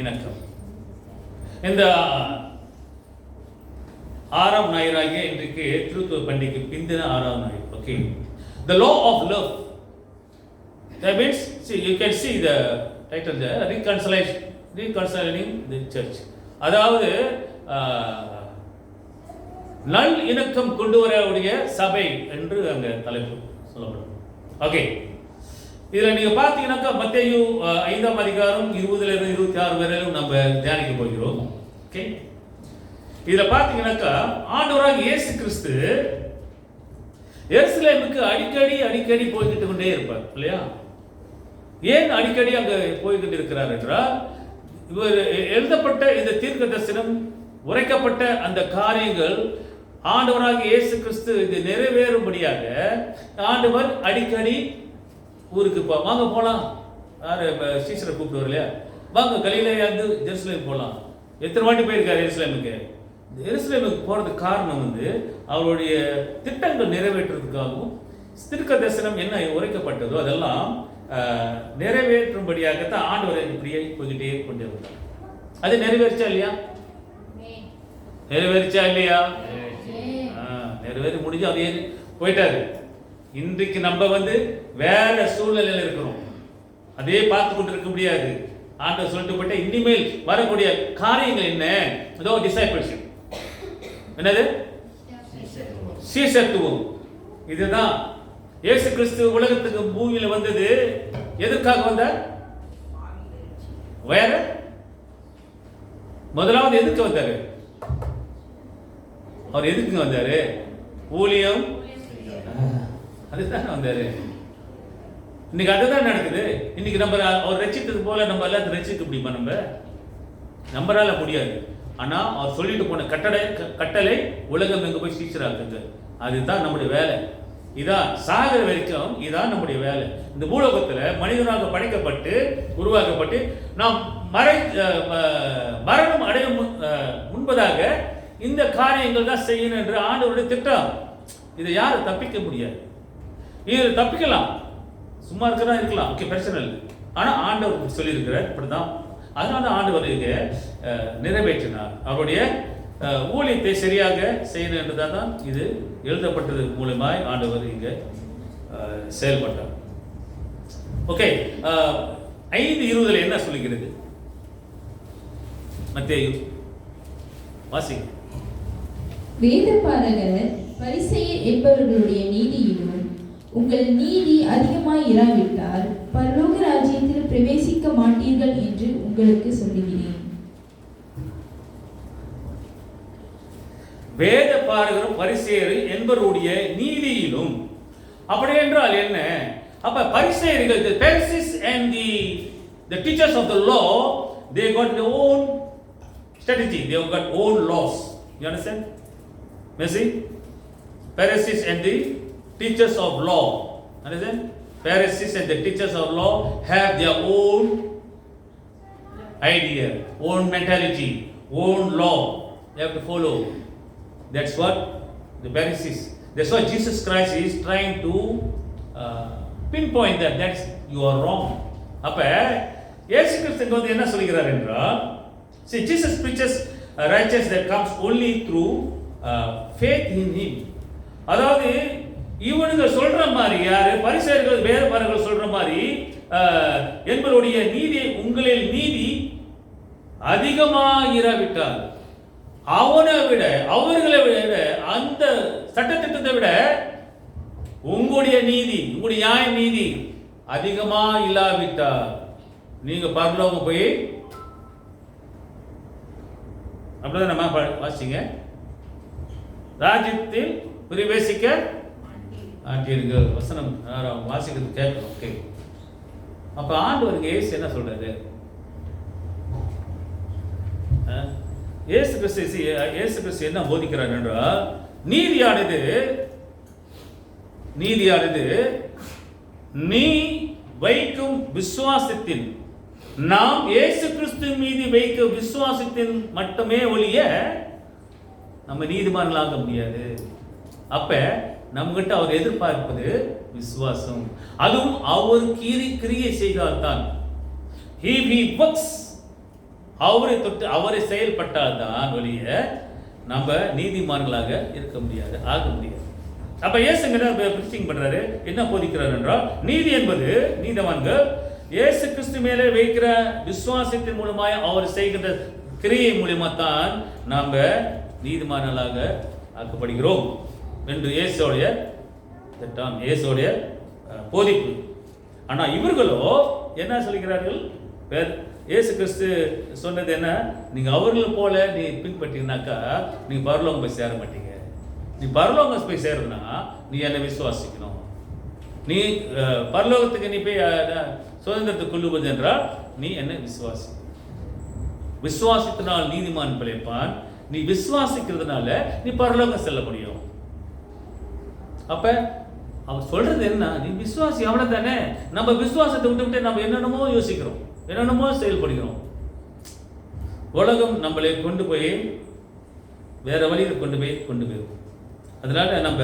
இணக்கம். இந்த 6ஆம் ஞாயிறாகிய இன்றைக்கு திருத்துவ பண்டிகைக்கு பிந்தின 6ஆம் ஞாயிறு. Okay, the law of love. That means, see, you can see the title there, reconciling the church. அதாவது நல் இணக்கம் கொண்டு வரக்கூடிய சபை என்று அங்க தலைப்பு சொல்லப்படும். ஓகே, இதுல நீங்க பார்த்தீங்கன்னாக்கா மத்தேயு 5ஆம் அதிகாரம் 20லிருந்து 26 வரையிலும் நம்ம தியானிக்க போகிறோம். ஓகே, இதுல பார்த்தீங்கன்னாக்கா ஆண்டவராகிய இயேசு கிறிஸ்து எருசலேமுக்கு அடிக்கடி போய்கிட்டு கொண்டே இருப்பார் இல்லையா? ஏன் அடிக்கடி அங்க போய்கிட்டு இருக்கிறார் என்றால், இவர் எழுதப்பட்ட இந்த தீர்க்க தரிசனம், உரைக்கப்பட்ட அந்த காரியங்கள் ஆண்டவராகிய இயேசு கிறிஸ்து இது நிறைவேறும்படியாக ஆண்டவர் அடிக்கடி ஊருக்கு வாங்க போகலாம், யார் சீசரை கூப்பிட்டு இல்லையா, வாங்க கலிலேயாந்து ஜெருசலேம் போகலாம். எத்தனை வாட்டி போயிருக்காரு எருசலேமுக்கு? எருசலேமுக்கு போகிறதுக்கு காரணம் அவருடைய திட்டங்கள் நிறைவேற்றுறதுக்காகவும் தீர்க்க தரிசனம் என்ன உரைக்கப்பட்டதோ அதெல்லாம் நிறைவேற்றும்படியாகத்தான் ஆண்டவர் இப்படியே போய்கிட்டே கொண்டே வந்தார். அது நிறைவேறிச்சா இல்லையா? நிறைவேறிச்சா இல்லையா? நிறைவேறி முடிஞ்சு அதே போயிட்டாரு. இன்றைக்கு நம்ம வேற சூழ்நிலையில் இருக்கிறோம், அதே பார்த்து கொண்டு இருக்க முடியாது. ஆண்டவர் சொல்லிட்டு போயிட்ட இனிமேல் வரக்கூடிய காரியங்கள் என்ன? அதோ டிசைபிள்ஷிப், என்னது சீசத்துவம். இதுதான் இயேசு கிறிஸ்து உலகத்துக்கு பூமியில வந்தது. எதற்காக வந்தார்? வேற முதலாவது எதுக்கு வந்தாரு? அவர் எதுக்கு வந்தாரு? ஊழியம், அதுதான் வந்தாரு. இன்னைக்கு அதுதான் நடக்குது. இன்னைக்கு நம்ம அவர் ரசித்தது போல நம்ம எல்லாத்தையும் ரசிக்க முடியுமா? நம்மளால முடியாது. ஆனா அவர் சொல்லிட்டு போன கட்டளை உலகம் எங்க போய் சீச்சராக்குங்க, அதுதான் நம்முடைய வேலை. இதான் சாகர வரைக்கும் இதான் நம்முடைய வேலை. இந்த பூலோகத்துல மனிதனாக படைக்கப்பட்டு உருவாக்கப்பட்டு நாம் மரணம் அடையும் முன்பதாக இந்த காரியங்கள் தான் செய்யணும் என்று ஆண்டவருடைய திட்டம். இதை யாரும் தப்பிக்க முடியாது. இது தப்பிக்கலாம், சும்மா இருக்கிறதா இருக்கலாம், ஓகே, பிரச்சனை இல்லை. ஆனா ஆண்டவர் சொல்லியிருக்கிறார் இப்படிதான். அதனால ஆண்டவர் நிறைவேற்றினார். அவருடைய ஊழியத்தை சரியாக செய்யணும் என்றுதான் தான் இது எழுதப்பட்டது மூலமாய் ஆண்டவர் இங்க செயல்பட்டார். ஓகே, 5:20 என்ன சொல்லுகிறது? மத்தேயு வாசிங்க. வேதபாரகர் பரிசேயர் என்பவர்களுடைய நீதியிலும் உங்கள் நீதி அதிகமாய் இராவிட்டால் பரலோக ராஜ்யத்தில் பிரவேசிக்க மாட்டீர்கள் என்று உங்களுக்கு சொல்லுகிறேன். வேத பாரகரும் பரிசேயர் என்பவருடைய நீதியிலும். அப்படி என்றால் என்ன? அப்ப பரிசேயர்கள், the Pharisees and the teachers of the law, they got their own strategy, they got own laws. You understand? Mercy? Pharisees and the teachers of law, understand? Pharisees and the teachers of law have their own idea, own mentality, own law they have to follow. That's what the Pharisees. That's why Jesus Christ is trying to pinpoint that you are wrong. அப்ப இயேசு கிறிஸ்து என்ன சொல்கிறார் என்றால், see, Jesus preaches righteousness that comes only through faith in him. அதாவது இவனுங்க சொல்ற மாதிரி, யாரு பரிசேயர்கள் வேதபாரகர்கள் சொல்ற மாதிரி, என்பவருடைய நீதி உங்களில் நீதி அதிகமாயிராவிட்டால், அவர்களை விட அந்த சட்டத்திட்டத்தை விட உங்களுடைய நீதி, உங்களுடைய நியாய நீதி அதிகமா இல்லாவிட்டால் நீங்க பரலோகம் போய், அப்படிதான் நம்ம வாசிங்க, ராஜ்யத்தில் பிரவேசிக்க மாட்டீர்கள். வசனம் வாசிக்கிறது கேட்கணும். ஓகே, அப்ப ஆண்டவருக்கு இயேசு என்ன சொல்றாரு? இயேசு கிறிஸ்து என்ன போதிக்கிறார் என்றால், நீதியானது நீ வைக்கும் விசுவாசத்தின், நாம் இயேசு கிறிஸ்து மீது வைக்கும் விசுவாசத்தின் மட்டுமே ஒழிய நம்ம நீதிமான்களாக முடியாது. அப்ப நம்மகிட்ட அவர் எதிர்பார்ப்பது விசுவாசம். அதுவும் அவர் கிரியை செய்தால்தான். He works அவரை தொட்டு அவரை செயல்பட்டால்தான் ஒழிய நம்ம நீதிமான்களாக இருக்க முடியாது, ஆக முடியாது. அப்ப இயேசுங்கிற பிரீச்சிங் பண்றாரு, என்ன போதிக்கிறார் என்றால், நீதி என்பது நீதிமான்கள் இயேசு கிறிஸ்து மேலே வைக்கிற விசுவாசத்தின் மூலமாய் அவர் செய்கின்ற கிரியை மூலமா தான் நாம நீதிமான்களாக ஆக்கப்படுகிறோம் என்று இயேசுடைய திட்டம், இயேசுடைய போதிப்பு. ஆனா இவர்களோ என்ன சொல்கிறார்கள்? இயேசு கிறிஸ்து சொன்னது என்ன? நீங்க அவர்கள் போல நீ பின்பற்றினாக்கா நீ பரலோகம் போய் சேர மாட்டீங்க. நீ பரலோகம் போய் சேரணும்னா நீ என்னை விசுவாசிக்கணும். நீ பரலோகத்துக்கு நீ போய் சுதந்திரத்தை கொள்ளுவது என்றால் நீ என்னை விசுவாசி. விசுவாசித்தனால் நீதிமான் பிழைப்பான். நீ விசுவாசிக்கிறதுனால நீ பரலோகம் செல்ல முடியும். அப்ப அவர் சொல்றது என்ன? நீ விசுவாசி, அவ்வளவுதானே. நம்ம விசுவாசத்தை விட்டு நம்ம என்னென்னமோ யோசிக்கிறோம், என்னென்னமோ செயல்படுகிறோம். உலகம் நம்மளை கொண்டு போய் வேற வழியில் கொண்டு போயிருக்கும். அதனால நம்ம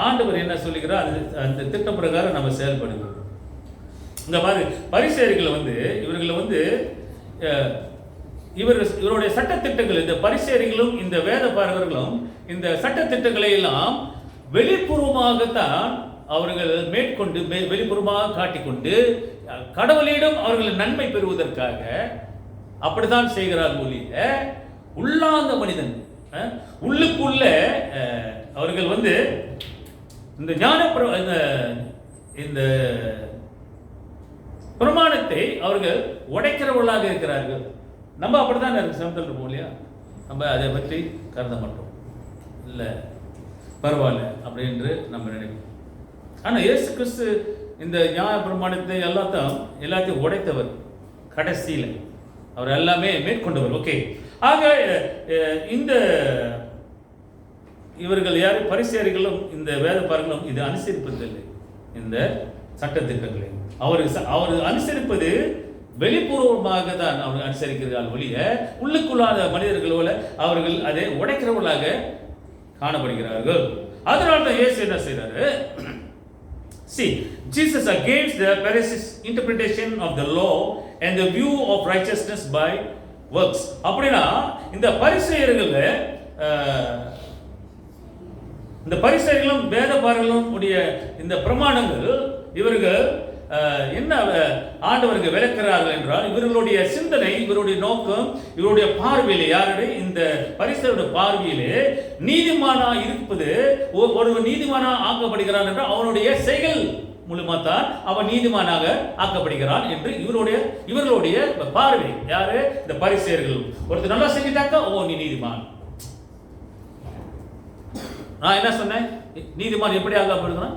ஆண்டவர் என்ன சொல்லுகிறார், அந்த திட்டம் பிரகாரம் நம்ம செயல்படுகிறோம். இந்த மாதிரி பரிசேயர்களை இவருடைய சட்டத்திட்டங்கள், இந்த பரிசேயர்களும் இந்த வேத பாரகர்களும் இந்த சட்டத்திட்டங்களை எல்லாம் வெளிப்புறமாகத்தான் அவர்கள் மேற்கொண்டு வெளிப்புறமாக காட்டிக்கொண்டு கடவுளிடம் அவர்கள் நன்மை பெறுவதற்காக அப்படித்தான் செய்கிறார் ஒழிய உள்ளாந்த மனிதன் உள்ளுக்குள்ள அவர்கள் இந்த ஞான இந்த பிரமாணத்தை அவர்கள் உடைக்கிறவர்களாக இருக்கிறார்கள். நம்ம அப்படிதான் சமத்தில் இருப்போம் இல்லையா? நம்ம அதை பற்றி கருத மாட்டோம், இல்லை பரவாயில்ல அப்படின்னு நம்ம நினைப்போம். ஆனால் இயேசு கிறிஸ்து இந்த நியாய பிரமாணத்தை எல்லாத்தையும் உடைத்தவர். கடைசியில் அவர் எல்லாமே மேற்கொண்டவர். ஓகே, ஆக இந்த இவர்கள் யார்? பரிசேயர்களும் இந்த வேத பாரகர்களும் இது அனுசரிப்பதில்லை. இந்த சட்டத்திட்டங்களை அவர் அனுசரிப்பது வெளிப்பூர்வமாக தான் அவர்கள் அனுசரிக்கிறார்கள் ஒழிய உள்ளுக்குள்ளாத மனிதர்களோட அவர்கள் அதை உடைக்கிறவர்களாக காணப்படுகிறார்கள். அதனால தான் இயேசு என்ன செய்றாரு? See, Jesus against the Pharisees' interpretation of the law and the view of righteousness by works. அப்படினா இந்த பரிசேயர்களும் வேத பாரகர்களும் உடைய இந்த பிரமாணங்கள் இவர்கள் என்ன ஆண்டவருக்கு விளக்குகிறார்கள் என்றால், இவர்களுடைய சிந்தனை, இவருடைய நோக்கம், இவருடைய பார்வையிலே, யாருடைய இந்த பரிசேயருடைய பார்வையிலே நீதிமானா இருப்பது, ஒருவர் நீதிமானா ஆக்கப்படுகிறான் என்றால் அவனுடைய செயல் மூலமா தான் அவன் நீதிமானாக ஆக்கப்படுகிறான் என்று இவர்களுடைய பார்வை. யாரு? இந்த பரிசேயர்கள். ஒருத்தர் நல்லா செஞ்சிட்டாக்கா ஓ நீ நீதிமான். நான் என்ன சொன்னேன்? நீதிமான் எப்படி ஆக்கப்படுகிறான்?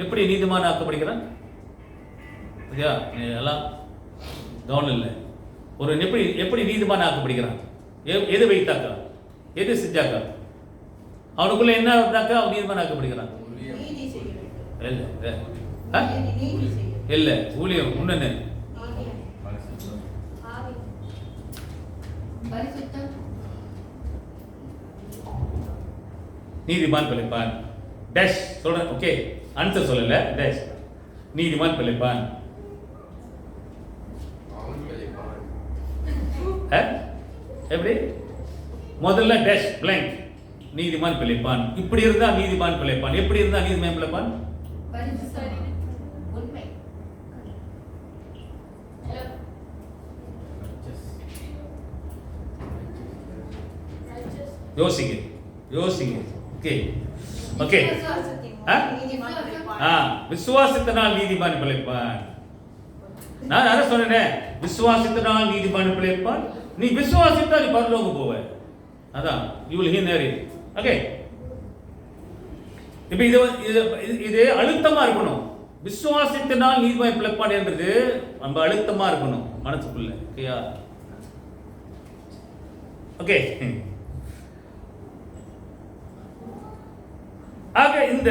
எப்படி நீதிமான் ஆக்கப்படுகிறான்? எல்லாம் கவனம் இல்லை. ஒரு எப்படி நீதிமான் ஆக்கப்படுகிறான்? எது வைத்தாக்கா, எது செஞ்சாக்கா, அவனுக்குள்ள என்ன இருந்தாக்கா அவன் நீதிமான் ஆக்கப்படுகிறான்? இல்ல ஊழியம் முன்னே நீதிமான் பிழைப்பான். டேஷ் சொல்றேன். ஓகே, ஆன்சர் சொல்லல. டேஷ் நீதிமான் பிழைப்பான். எப்படி? முதல்ல டேஷ் blank நீதிமான் பிழைப்பான். இப்படி இருந்தா நீதிமான் பிழைப்பான். எப்படி இருந்தா நீதிமான் பிழைப்பான்? யோசிங்க. ஓகே ஓகே, விசுவாசத்தினால் நீதிமான் பிழைப்பான். நான் என்ன சொன்னேன்? விசுவாசத்தினால் நீதிமான் பிழைப்பான். நீ விசுவாசித்தா நீ பரலோகம் போவ. அதான் you will hear it. Okay, இப்போ இது அழுத்தமா இருக்கணும். விசுவாசத்தினால் நீதிமான் பிழைப்பான் என்றது நம்ம அழுத்தமா இருக்கணும் மனசுக்குள்ள. ஓகேயா? ஓகே, ஆக இந்த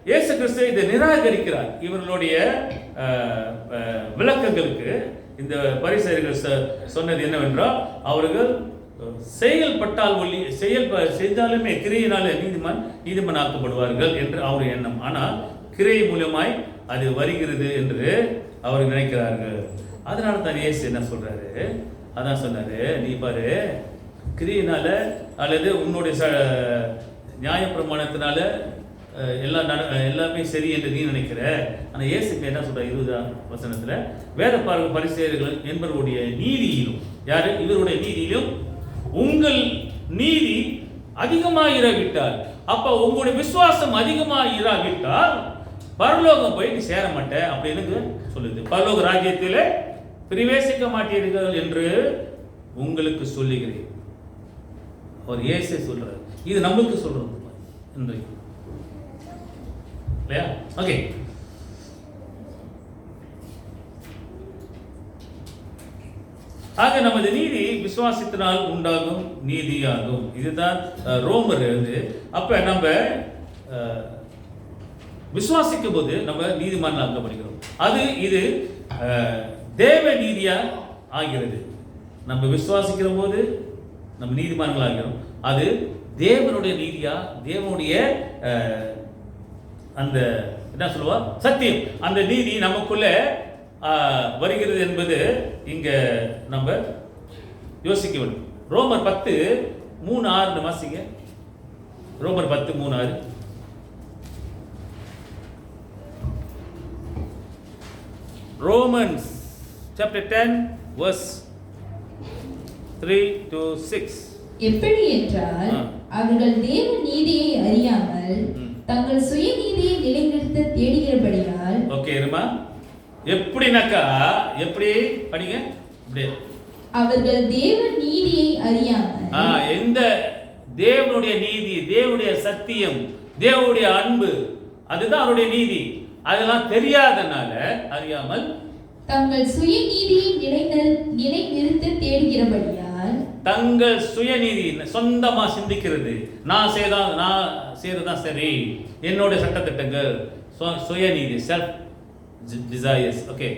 இயேசு கிறிஸ்து இதை நிராகரிக்கிறார். இவர்களுடைய விளக்கங்களுக்கு இந்த பரிசேயர்கள் சொன்னது என்னவென்றால், அவர்கள் செயல்பட்டால் செஞ்சாலுமே கிரியையினாலே நீதிமான் ஆக்கப்படுவார்கள் என்று அவர் எண்ணம். ஆனால் கிரியை மூலமாய் அது வருகிறது என்று அவர் நினைக்கிறார்கள். அதனால தான் இயேசு என்ன சொல்றாரு, அதான் சொன்னாரு, நீ பாரு கிரியினால அல்லது உன்னுடைய நியாயப்பிரமாணத்தினால எல்லாமே சரி என்று நீ நினைக்கிற. ஆனால் இயேசுக்கு என்ன சொல்ற 20ஆம் வசனத்துல, வேத பரிசேயர்கள் என்பவருடைய நீதியிலும், யாரு இவருடைய நீதியிலும் உங்கள் நீதி அதிகமாக இராவிட்டால், அப்ப உங்களுடைய விசுவாசம் அதிகமாக இராவிட்டால் பரலோகம் போய் நீ சேர மாட்ட அப்படின்னு சொல்லுது. பரலோக ராஜ்யத்திலே பிரவேசிக்க மாட்டீர்கள் என்று உங்களுக்கு சொல்லுகிறேன். அவர் இயேசு சொல்றாரு, இது நம்மளுக்கு சொல்றது இன்றைக்கு இல்லையா? ஓகே, ஆக நமது நீதி விசுவாசத்தினால் உண்டாகும் நீதியாகும். இதுதான் ரோமர் எழுது. அப்ப நம்ம விசுவாசிக்கும் போது நம்ம நீதிமான் ஆக்கப்படுகிறோம். இது தேவ நீதியா ஆகிறது. நம்ம விசுவாசிக்கிற போது நம்ம நீதிமான்கள் ஆகிறோம். அது தேவனுடைய நீதியா, தேவனுடைய அந்த என்ன சொல்லுவா சத்தியம், அந்த நீதி நமக்குள்ள வருகிறது என்பது இங்க நம்ம யோசிக்க வேண்டும். ரோமர் 10:3-6 வாசிங்க. ரோமர் 10:3-6. Romans chapter 10 verse 3-6. எப்படி என்றால் அவர்கள் தேவ நீதியை அறியாமல் தங்கள் சுய நீதியை நிலைநிறுத்த தேடுகிறபடியால். ஓகே இருமா, எப்படினாக்கா எப்படி படிங்க, அப்படியே அவர்கள் தேவ நீதியை அறியாமல், எந்த தேவனுடைய நீதி, தேவனுடைய சத்தியம், தேவனுடைய அன்பு, அதுதான் அவருடைய நீதி, அதெல்லாம் தெரியாதனால அறியாமல் தங்கள் சுய நீதியை நிலைநிறுத்த தேடுகிறபடியால், தங்கள் சுயநீதி சொந்தமா சிந்திக்கிறது, நான் செய்யறதுதான் சரி, என்னோட சட்டத்திட்டங்கள், சுயநீதி, செல்ஃப் டிசைர்ஸ். ஓகே,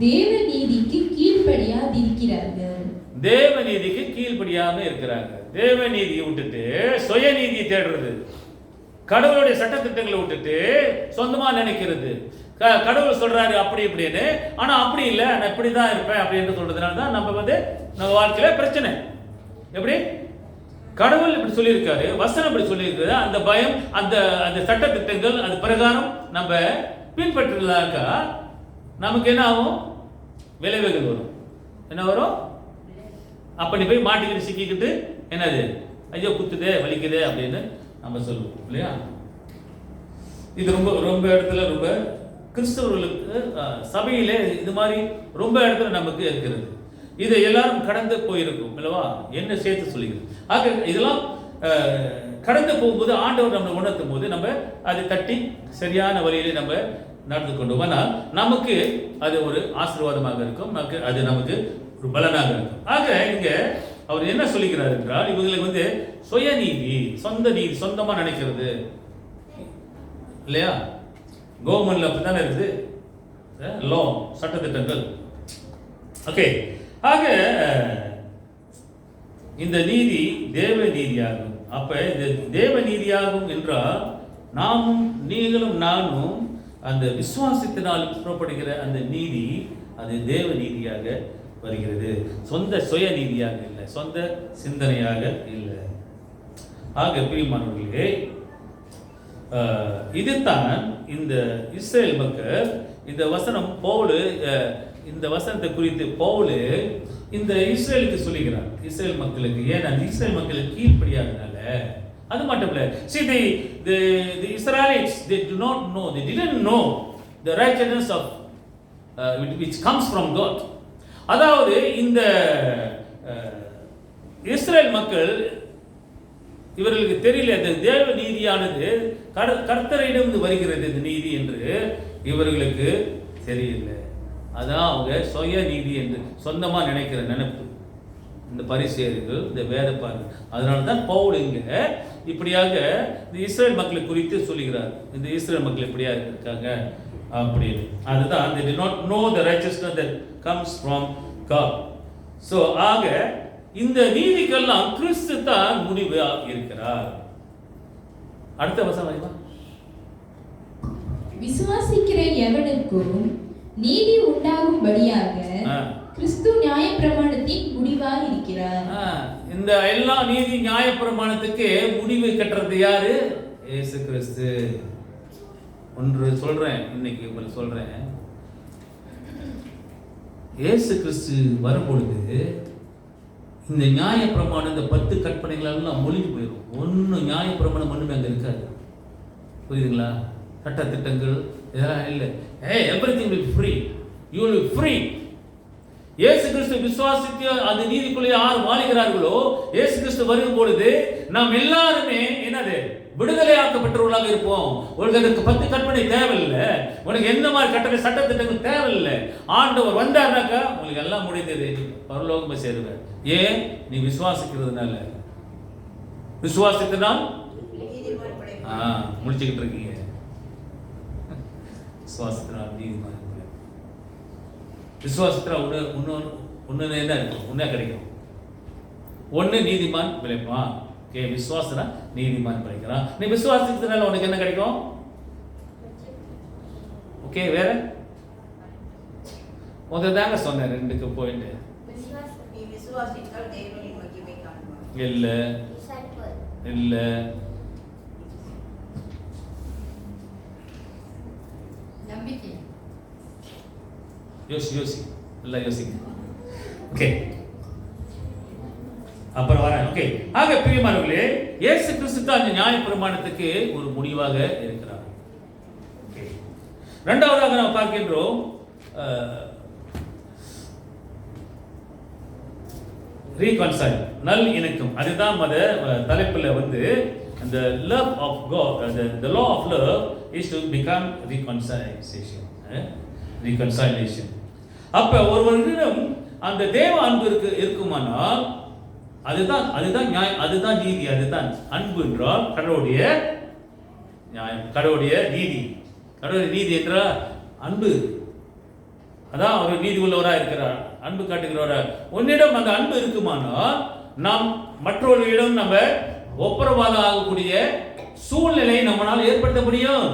தேவ நீதிக்கு கீழ்ப்படியாதிருக்கிறார்கள். தேவ நீதிக்கு கீழ்ப்படியாம இருக்கிறாங்க. தேவ நீதியை விட்டுட்டு சுயநீதியை தேடுறது, கடவுளுடைய சட்டத்திட்டங்களை விட்டுட்டு சொந்தமா நினைக்கிறது. கடவுள் சொல்றாரு அப்படி இப்படின்னு, ஆனா அப்படி இல்லை, நான் இப்படிதான் இருப்பேன் அப்படின்னு சொல்றதுனால தான் நம்ம வாழ்க்கையில பிரச்சனை. எப்படி கடவுள் இப்படி சொல்லியிருக்காரு, வசனம் இப்படி சொல்லியிருக்காரு, அந்த பயம், அந்த சட்டத்திட்டங்கள், அது பிரகாரம் நம்ம பின்பற்றினாக்கா நமக்கு என்ன ஆகும், விளைவுகள் வரும். என்ன வரும், அப்ப நீ போய் மாட்டிக்கிட்டு சிக்கிக்கிட்டு என்னது, ஐயோ குத்துதே வலிக்குதே அப்படின்னு நம்ம சொல்லுவோம் இல்லையா? இது ரொம்ப ரொம்ப இடத்துல, ரொம்ப கிறிஸ்தவர்களுக்கு சபையிலே இது மாதிரி ரொம்ப இடத்துல நமக்கு இருக்கிறது. இதை எல்லாரும் கடந்து போயிருக்கும் இல்லவா, என்ன சேர்த்து சொல்லிக்கிறது. ஆக இதெல்லாம் கடந்து போகும்போது ஆண்டவர் நம்ம உணர்த்தும் போது நம்ம அதை தட்டி சரியான வழியிலே நம்ம நடந்து கொண்டோம். ஆனால் நமக்கு அது ஒரு ஆசீர்வாதமாக இருக்கும், அது நமக்கு ஒரு பலனாக இருக்கும். ஆக இங்க அவர் என்ன சொல்லுகிறார் என்றால், இவங்களுக்கு சுயநீதி, சொந்த நீதி, சொந்தமா நினைக்கிறது இல்லையா? கவர்மெண்ட்ல அப்படித்தானே இருக்குது, லா, சட்டத்திட்டங்கள். ஓகே, ஆக இந்த நீதி தேவ நீதியாகும். அப்ப இந்த தேவ நீதியாகும் என்றால் நாமும் நீங்களும் நானும் அந்த விசுவாசத்தினால் புறப்படுகிற அந்த நீதி, அது தேவ நீதியாக வருகிறது, சொந்த சுய நீதியாக இல்லை, சொந்த சிந்தனையாக இல்லை. ஆக பிரியமானவர்களே, இதுதான் இந்த இஸ்ரேல் மக்கள், இந்த வசனம் பவுல், இந்த வசனத்தை குறித்து பவுல் இந்த இஸ்ரேலுக்கு சொல்லுகிறார், இஸ்ரேல் மக்களுக்கு. ஏன்னா இஸ்ரேல் மக்களுக்கு கீழ்ப்படியாதனால. அது மட்டும் இல்ல, see the Israelites, they didn't know the righteousness of which comes from God. அதாவது இந்த இஸ்ரேல் மக்கள், இவர்களுக்கு தெரியல இந்த தேவ நீதியானது கர்த்தரிடம் வருகிறது இந்த நீதி என்று இவர்களுக்கு தெரியல. அதான் அவங்க சுய நீதி என்று சொந்தமா நினைக்கிற நினைப்பு இந்த பரிசேயர்கள், இந்த வேதப்பாரர்கள். அதனால தான் பவுல் இங்க இப்படியாக இந்த இஸ்ரேல் மக்களை குறித்து சொல்லுகிறார், இந்த இஸ்ரேல் மக்கள் இப்படியா இருக்காங்க அப்படின்னு. அதுதான் they did not know the righteousness that comes from God. So ஆக இந்த நீதிக்கெல்லாம் கிறிஸ்து தான் முடிவு இருக்கிறார். அடுத்த வசனம், விசுவாசிக்கிற எவனுக்கும் நீதி உண்டாகும்படியாக கிறிஸ்து நியாயப்பிரமாணத்தின் முடிவாய் இருக்கிறார். இந்த எல்லா நீதி நியாயப்பிரமாணத்துக்கு முடிவு கட்டுறது யாரு? இயேசு கிறிஸ்து. ஒன்று சொல்றேன், இன்னைக்கு உங்களுக்கு சொல்றேன். இயேசு கிறிஸ்து வரும்பொழுது இந்த நியாயப்பிரமாணம், இந்த 10 கற்பனைகள் எல்லாம் ஒழிஞ்சு போயிடும். ஒன்றும் நியாயப்பிரமாணம் ஒண்ணுமே அங்க இருக்காது. புரியுதுங்களா? சட்ட திட்டங்கள் இதெல்லாம் இல்லை. Everything will free. You will free. இயேசு கிறிஸ்து விசுவாசித்து அந்த நீதிக்குள்ளே யார் வாழுகிறார்களோ, இயேசு கிறிஸ்து வரும் பொழுது நாம் எல்லாருமே என்னது விடுதலையாக்கப்பட்டவர்களாக இருப்போம். உங்களுக்கு அந்த 10 கற்பனை தேவையில்லை. உனக்கு எந்த மாதிரி கட்டளை சட்ட திட்டங்கள் தேவையில்லை. ஆண்டவர் வந்தாருனாக்கா உங்களுக்கு எல்லாம் முடிந்தது. பரலோகமே சேருவேன். ஏன்? நீ விசுவாசிக்கிறதுனால. விசுவாசித்தனால் முடிச்சுக்கிட்டு இருக்கீங்க. விசுவாசத்தினால் நீதிமான். விசுவாசத்தினால் ஒன்று என்ன இருக்கும்? ஒன்றே கிடைக்கும். ஒன்று நீதிமான் பிழைப்பான். ஓகே, விசுவாசனா நீதிமான் பிழைக்கிறான். நீ விசுவாசத்தினால உனக்கு என்ன கிடைக்கும்? ஓகே, வேற தாங்க சொன்னேன். 2க்கு பாயிண்ட் இல்ல இல்ல. யோசி எல்லாம் யோசிங்க. ஓகே, அப்புறம் வரேன். ஓகே, ஆக பிரியமானவர்களே, இயேசு கிறிஸ்து தான் அந்த நியாயப்பிரமாணத்துக்கு ஒரு முடிவாக இருக்கிறார். ஓகே, இரண்டாவதாக நாம் பார்க்கின்றோம் ரீகன்சைல், நல் இணக்கம். அதுதான் தலைப்பில் அந்த love of God, the law of love is to become reconciliation. அப்ப ஒருவரிடம் அந்த தேவ அன்பு இருக்குமானால் அதுதான் நீதி. அதுதான் அன்பு என்றால் கடவுளுடைய நியாயம், கடவுளுடைய நீதி. கடவுளுடைய நீதி என்றால் அன்பு. அதான் அவர் நீதி உள்ளவராக இருக்கிறார், அன்பு காட்டுகிறவராக. உன்னிடம் அந்த அன்பு இருக்குமானால் நாம் மற்றவர்களிடம் நம்ம ஒப்புரவாதம் ஆகக்கூடிய சூழ்நிலையை நம்மளால் ஏற்படுத்த முடியும்.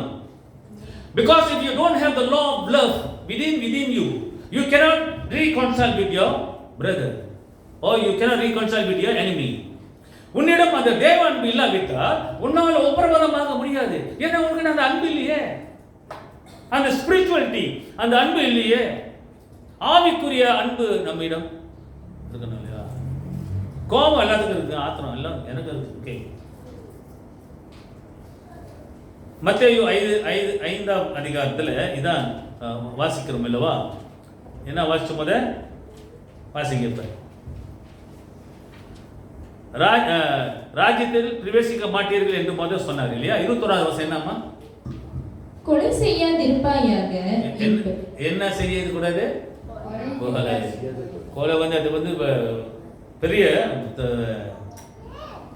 Because if you don't have the law of love within you, you cannot reconcile with your brother or you cannot reconcile with your enemy. உன்னிடம் அந்த தேவ அன்பு இல்லாவிட்டால் உன்னால் ஒப்புரவாதமாக முடியாது. ஏன்னா உங்களுக்கு அந்த அன்பு இல்லையே, அந்த ஸ்பிரிச்சுவாலிட்டி, அந்த அன்பு இல்லையே. ஆவிக்குரிய அன்பு நம்மிடம் இருக்கணும் இல்லையா? கோபம் எல்லாத்துக்கும் இருக்கு, ஆத்திரம் எல்லாம் எனக்கு இருக்கு. ஓகே, மத்தேயு 5ஆம் அதிகாரத்தில் இதான் வாசிக்கிறோம் இல்லவா? என்ன வாசிச்சோம்? வாசிக்க. ராஜ்யத்தில் பிரவேசிக்க மாட்டீர்கள் என்று முதல் சொன்னார் இல்லையா? 21வது வசனம் என்னம்மா? கொலை செய்யாதிருப்பாயாக. என்ன செய்யது கூடாது? கொலை அது பெரிய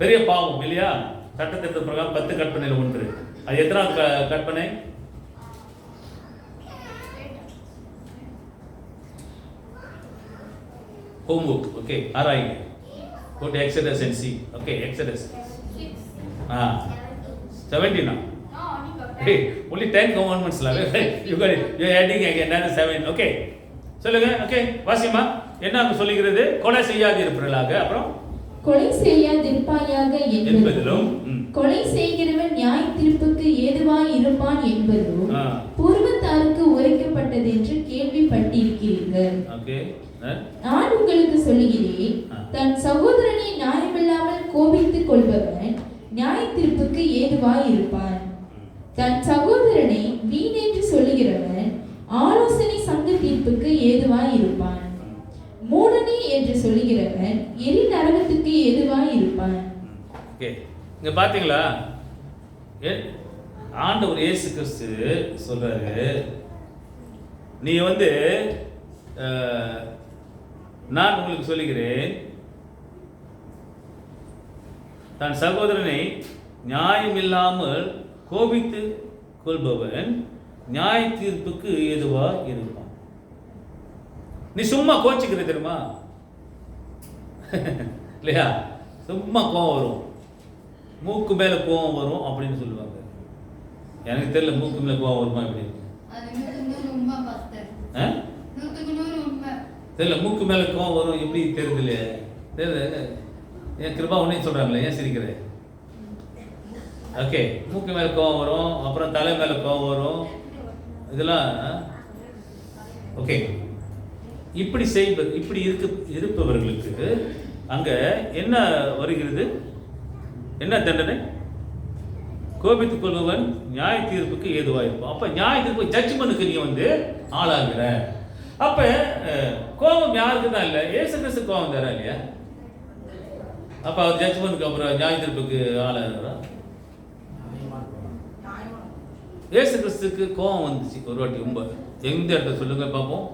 பெரிய பாவம் இல்லையா? சட்டத்திட்ட பிரகாரம் 10 கற்பனையில் ஒன்று. அது எத்தனாவது கற்பனை? homework. Okay, ஆராய்ங்க. Go to Exodus and see. Okay, Exodus 17 now. Hey, only 10 commandments la. You got it. You are adding again another 7. Okay, சொல்லுங்க. Okay, வாசிமா. என்ன சொல்லுகிறது? கொலை செய்யாதிருப்பாயாக. அப்புறம் கொலை செய்யாதிருப்பாயாக என்பதிலும் கொலை செய்கிறவன் நியாய தீர்ப்புக்கு ஏதுவாய் இருப்பான் என்பதும் பூர்வத்தாருக்கு உரைக்கப்பட்டது என்று கேள்விப்பட்டிருக்கிறீர்கள். Okay, நான் உங்களுக்கு சொல்லுகிறேன், தன் சகோதரனை நியாயமில்லாமல் கோபித்துக் கொள்பவன் நியாய தீர்ப்புக்கு ஏதுவாய் இருப்பான். தன் சகோதரனை வீணென்று சொல்லுகிறவன் ஆலோசனை சங்க தீர்ப்புக்கு ஏதுவாய் இருப்பான். மூடனே என்று சொல்லுகிறவன் எரி நரகத்துக்கு ஏதுவாய் இருப்பான். ஓகே, இங்க பாத்தீங்களா? ஆண்டவர் இயேசு கிறிஸ்து சொல்றாரு, நீ நான் உங்களுக்கு சொல்லுகிறேன், தன் சகோதரனை நியாயமில்லாமல் கோபித்து கொள்பவன் நியாய தீர்ப்புக்கு ஏதுவா இருப்பான். நீ சும்மா கோச்சிக்கிற தெரியுமா? இல்லையா? சும்மா கோவம் வரும், மூக்கு மேல கோவம் வரும் அப்படின்னு சொல்லுவாங்க. எனக்கு தெரியல மூக்கு மேல கோவம் வருமா அப்படின்னு. தெரியல, மூக்கு மேல கோவம் வரும், எப்படி தெரியுது? தெரியல. என் கிருபா உன்னையும் சொல்றாங்களே, ஏன் சிரிக்கிறேன்? ஓகே, மூக்கு மேல கோவம் வரும், அப்புறம் தலை மேல கோவம் வரும், இதெல்லாம் ஓகே. இப்படி இருப்பவர்களுக்கு அங்க என்ன வருகிறது? என்ன தண்டனை? கோபித்துக் கொள்பவன் நியாய தீர்ப்புக்கு ஏதுவாயிருப்பான். அப்ப நியாய தீர்ப்பு, ஜட்ஜ்மெண்ட்டுக்கு நீ வந்து ஆளாகிற. அப்ப கோபம் யாருக்கு தான் இல்லை? ஏசு கிறிஸ்து கோபம் தர இல்லையா? அப்ப அவர் ஜட்ஜ்மெண்ட்டுக்கு அப்புறம் நியாய தீர்ப்புக்கு ஆளாகிறா? ஏசு கிறிஸ்துக்கு கோபம் வந்துச்சு ஒரு வாட்டி. ரொம்ப எந்த இடத்துல சொல்லுங்க பார்ப்போம்.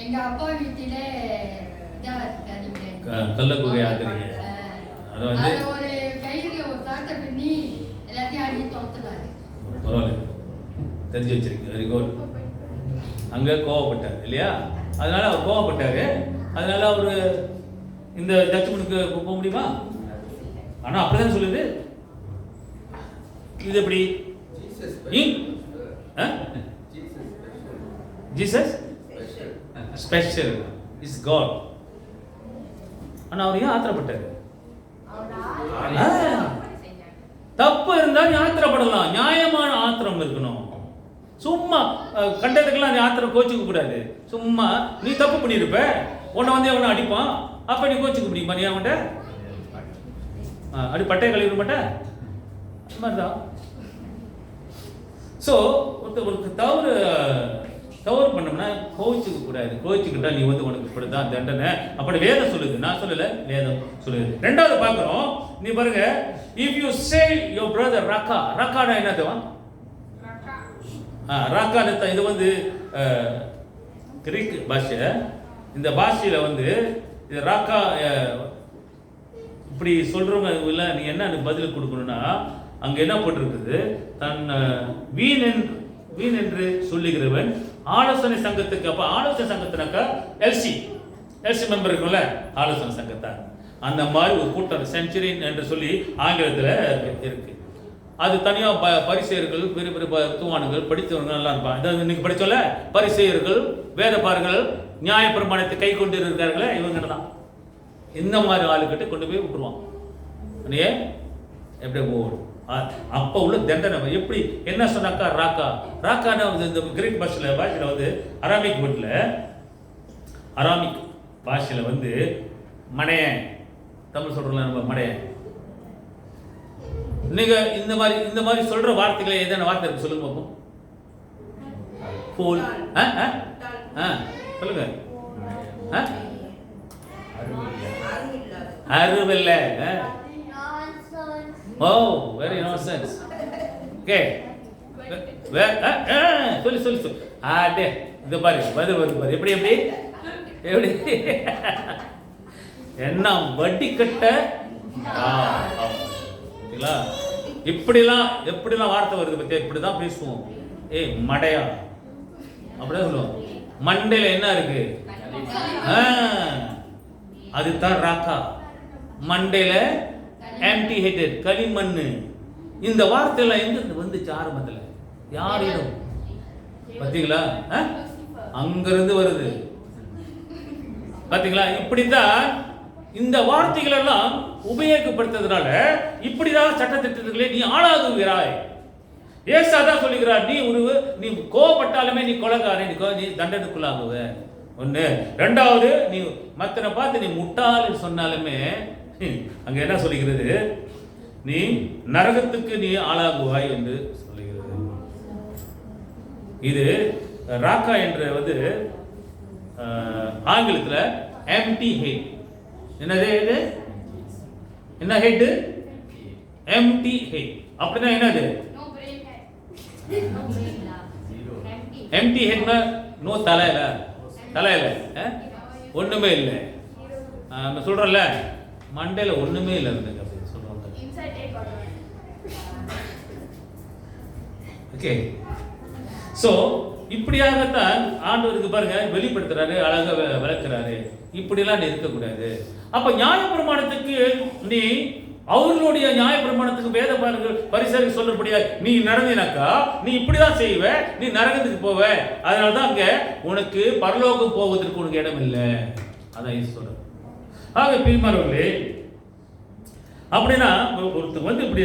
எங்க அப்பா வீட்டில கள்ளக்குகை ஆக்குறீங்க. அது வந்து ஒரு கையில ஒரு தாட்டை பின்னி எல்லாத்தையும் அடி தோத்துறாரு. பரவாயில்ல, தெரிஞ்சு வச்சிருக்கீங்க. Very good. அங்க கோவப்பட்டார் இல்லையா? அதனால அவர் கோவப்பட்டாரு. அதனால அவரு இந்த ஜட்ஜ்மெண்ட்டுக்கு போக முடியுமா? ஆனா அப்படிதான் சொல்லுது. இது எப்படி? Jesus special is God. ஆனா அவர் ஏன் ஆத்திரப்பட்டாரு? தப்பு இருந்தா நீ ஆத்திரப்படலாம், நியாயமான ஆத்திரம் இருக்கணும். சும்மா கண்டதுக்கெல்லாம் நீ ஆத்திரம் கோச்சிக்க கூடாது. சும்மா நீ தப்பு பண்ணிருப்ப, உன்னை வந்து எவனை அடிப்பான், அப்ப நீ கோச்சிக்க முடியுமா? நீ அவன்கிட்ட அடி பட்டையை கழுவிட மாட்டேன், அது மாதிரிதான். ஸோ ஒருத்தருக்கு தவறு பண்ணோம்னா கோவிச்சுக்க கூடாது. கோவிச்சுக்கிட்டா நீ வந்து உனக்கு இப்படிதான் தண்டனை, அப்படி வேதம் சொல்லுது, நான் சொல்லல, வேதம் சொல்லுது. ரெண்டாவது பார்க்கிறோம், நீ பாருங்க, if you say your brother ரக்கா, ரக்கானா என்னதுவா? ராக்கான இது வந்து கிரீக் பாஷை. இந்த பாஷையில வந்து இது ராக்கா இப்படி சொல்றவங்க இல்லை. நீ என்ன பதில் கொடுக்கணும்னா, அங்க என்ன போட்டிருக்குது? தன் வீண் என்று சொல்லுகிறவன் ஆலோசனை சங்கத்துக்கு. அப்ப ஆலோசனை சங்கத்தினாக்கா எல்சி மெம்பர் இருக்கும்ல, ஆலோசனை சங்கத்தை, அந்த மாதிரி ஒரு கூட்டம் சென்ச்சுரியன் என்று சொல்லி ஆங்கிலத்தில் இருக்கு. அது தனியா பரிசேயர்கள், பெரிய பெரிய தூவானுகள், படித்தவர்கள் எல்லாம் இருப்பாங்க. இன்னைக்கு படிச்சோம்ல, பரிசேயர்கள், வேதபாரர்கள், நியாய பிரமாணத்தை கை கொண்டு இருக்கார்களே, இவங்க தான். இந்த மாதிரி ஆளுக்கிட்ட கொண்டு போய் விட்டுருவான். எப்படி போகணும்? அப்ப உள்ள தண்டனை எப்படி என்ன சொன்னாக்கா, ராக்கான இந்த கிரீக் பாஷையில வந்து அராமிக் பாஷையில வந்து மடைய, தமிழ் சொல்றோம்ல நம்ம மடைய. நீங்க இந்த மாதிரி சொல்ற வார்த்தைகளை ஏதான வார்த்தை இருக்கு சொல்லுங்க பாப்போம். போல் சொல்லுங்க. அறிவில்ல. ஓ, வெரி நான்சென்ஸ். ஓகே, சொல்லு. ஆடே, இந்த பாரு, பதில் பாரு. எப்படி என்ன வட்டி கட்ட? எப்படிலாம் வார்த்தை வருது பத்தியா? இப்படிதான் பேசுவோம். மடையா அப்படிதான் சொல்லுவோம். மண்டையில என்ன இருக்கு? அதுதான் ராக்கா. மண்டையில எம்டி ஹெட்டட், களிமண்ணு. இந்த வார்த்தையெல்லாம் எங்க வந்துச்சு ஆரம்பத்துல? யாரிடம்? பாத்தீங்களா? அங்கிருந்து வருது. பாத்தீங்களா? இப்படித்தான் இந்த வார்த்தைகள் எல்லாம் உபயோகப்படுத்துறதுனால இப்படிதான் சட்டத்திட்டங்களே நீ ஆளாகுகிறாய். ஏசாதான் சொல்லுகிறார், நீ கோபப்பட்டாலுமே நீ கொலைகாரன், நீ தண்டனைக்குள்ளாகுவ. ஒண்ணு. ரெண்டாவது, நீ மத்தனை பார்த்து நீ முட்டாள் சொன்னாலுமே அங்க என்ன சொல்லுகிறது? நீ நரகத்துக்கு நீ ஆளாகுவாய் என்று சொல்லுகிறது. இது ராக்கா என்ற வந்து ஆங்கிலத்துல எம்டி ஹெட். என்னது இது? என்ன ஹெட்? Empty head. அப்படின்னா என்னது? எம்டி ஹெட்னா நோ தலையில ஒண்ணுமே இல்லை. நம்ம சொல்றோம்ல, மண்டையில ஒண்ணுமே இல்லை அப்படின்னு சொல்றாங்க. ஓகே, சோ இப்படியாகத்தான் ஆண்டவருக்கு பாருங்க வெளிப்படுத்துறாரு, அழகா விளக்குறாரு. இப்படிலாம் நீ இருக்கக்கூடாது. அப்ப நியாயப்பிரமாணத்துக்கு நீ அவர்களுடைய நியாயப்பிரமாணத்துக்கு வேத பரிசேயர்கள் சொல்றபடியா நீ நடந்தினாக்கா நீ இப்படிதான் செய்வ, நீ நரகத்துக்கு போவ. அதனாலதான் அங்க உனக்கு பரலோகம் போவதற்கு உனக்கு இடம் இல்லை. அதான் இயேசு சொல்ற. ஆக பிரியமானவர்களே, அப்படின்னா ஒருத்தர் வந்து இப்படி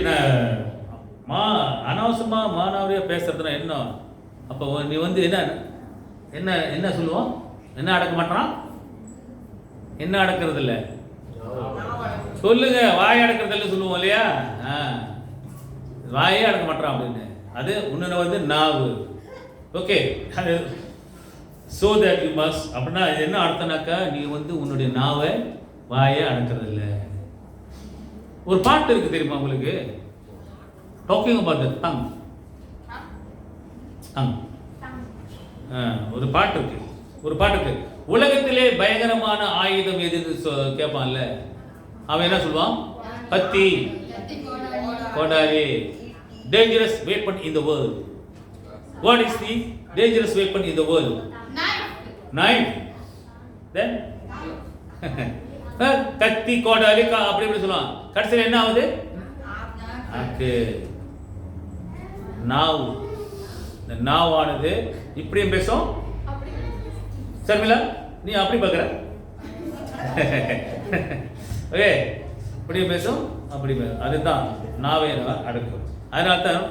அனாவசியமா மானாவரியா பேசுறதுனா என்ன? அப்போ நீ வந்து என்ன என்ன என்ன சொல்லுவோம்? என்ன அடக்க மாட்டான்? என்ன அடக்கிறது இல்லை சொல்லுங்க. வாய் அடக்கிறது இல்லை சொல்லுவோம் இல்லையா? வாயே அடக்க மாட்டான் அப்படின்னு. அது உன்ன வந்து நாவு. Okay, so that you must அப்படின்னா என்ன அர்த்தம்னாக்கா நீ வந்து உன்னுடைய நாவை வாயை அடக்கிறது இல்லை. ஒரு பாட்டு இருக்கு தெரியுமா உங்களுக்கு? Talking about the tongue. ஒரு பாட்டு இருக்கு. ஒரு பாட்டு இருக்கு. உலகத்திலே பயங்கரமான ஆயுதம் எதுன்னு கேட்பான்ல, அவன் என்ன சொல்லுவான்? கத்தி, கோடாரி. Dangerous weapon in the world. What is the dangerous weapon in the world? Knife. Then கத்தி, கோடாரி அப்படி இப்படி சொல்லுவான். கடைசியில் என்ன ஆகுது? நாவு. இந்த நாவானது இப்படியும் பேசும். சரிங்களா? நீ அப்படி பார்க்குற. ஓகே, இப்படியும் பேசும் அப்படி பேசும். அதுதான் நாவை அடக்கும். அதனால தான்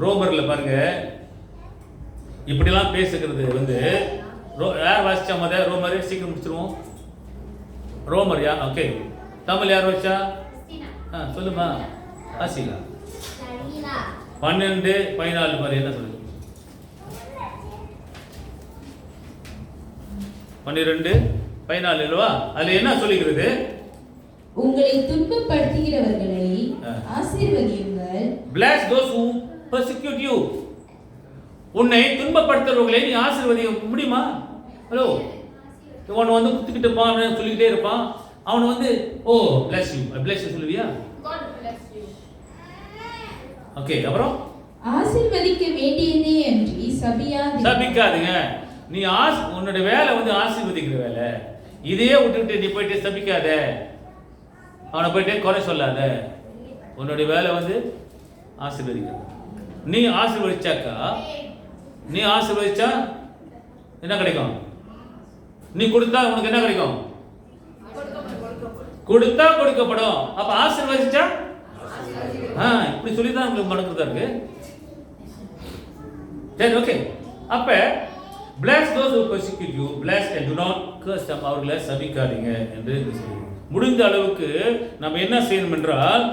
ரோமர்ல பாருங்க இப்படிலாம் பேசுகிறது வந்து யார் வாசிச்சா மத ரோமர்? சீக்கிரம் முடிச்சிருவோம். ரோமர் யா? ஓகே, தமிழ் யார் வச்சா? சொல்லுமா, வாசிங்க. 12:14 மாதிரி என்ன சொல்லுங்க? 12:14 இல்லவா? அதுல என்ன சொல்லிக்கிறது? உங்களை துன்பப்படுத்துகிறவர்களை ஆசீர்வதியுங்கள். Bless those who persecute you. உன்னை துன்பப்படுத்துறவர்களை நீ ஆசீர்வதிக்க முடியுமா? ஹலோ, இவன் வந்து குத்திக்கிட்டு இருப்பான், சொல்லிக்கிட்டே இருப்பான். அவனை வந்து ஓ bless you, bless you சொல்லுவியா? God bless you. ஓகே, அப்புறம் ஆசீர்வதிக்க வேண்டியதே அன்றி சபிக்காதீங்க. நீ உன்னோட வேலை வந்து ஆசீர்வதிக்கிற வேலை. இதையே விட்டுவிட்டு நீ போயிட்டு சபிக்காத, அவனை போயிட்டு குறை சொல்லாத. உன்னுடைய வேலை வந்து ஆசீர்வதிக்க. நீ ஆசீர்வதிச்சாக்கா, நீ ஆசீர்வதிச்சா என்ன கிடைக்கும்? நீ கொடுத்தா உனக்கு என்ன கிடைக்கும்? கொடுத்தா கொடுக்கப்படும். அப்ப ஆசீர்வதிச்சா இப்படி சொல்லிதான் உங்களுக்கு மடங்குறதா இருக்கு. சரி, ஓகே. அப்ப bless those who persecute you, bless and do not curse them. அவர்களை சபிக்காதீங்க என்று சொல்லுங்க. முடிந்த அளவுக்கு நம்ம என்ன செய்யணும் என்றால்